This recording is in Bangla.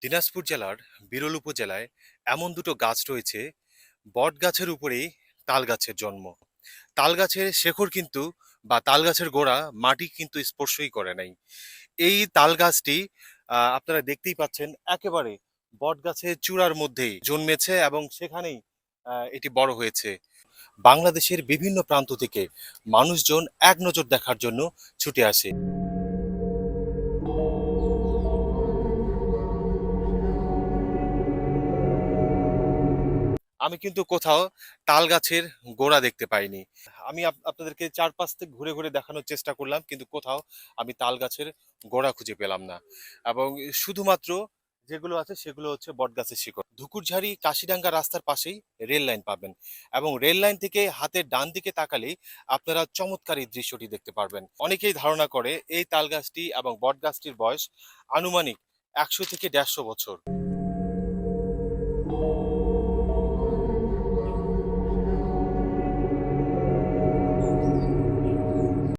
দিনাজপুর জেলার বিরল উপজেলায় এমন দুটো গাছ রয়েছে, বট গাছের উপরেই তাল গাছের জন্ম। তাল গাছের শেকড় কিন্তু বা তাল গাছের গোড়া মাটি কিন্তু স্পর্শই করে নাই। এই তাল গাছটি আপনারা দেখতেই পাচ্ছেন একেবারে বট গাছের চূড়ার মধ্যেই জন্মেছে এবং সেখানেই এটি বড় হয়েছে। বাংলাদেশের বিভিন্ন প্রান্ত থেকে মানুষজন এক নজর দেখার জন্য ছুটে আসে। আমি কিন্তু কোথাও তাল গাছের গোড়া দেখতে পাইনি। আমি আপনাদেরকে চারপাশ থেকে ঘুরে ঘুরে দেখানোর চেষ্টা করলাম, কিন্তু কোথাও আমি তাল গাছের গোড়া খুঁজে পেলাম না। এবং শুধুমাত্র যেগুলো আছে সেগুলো হচ্ছে বটগাছের শিকড়। ধুকুরঝাড়ি কাশিডাঙ্গা রাস্তার পাশেই রেল লাইন পাবেন, এবং রেল লাইন থেকে হাতের ডান দিকে তাকালেই আপনারা চমৎকার এই দৃশ্যটি দেখতে পারবেন। অনেকেই ধারণা করে এই তাল গাছটি এবং বট গাছটির বয়স আনুমানিক 100 থেকে 150 বছর।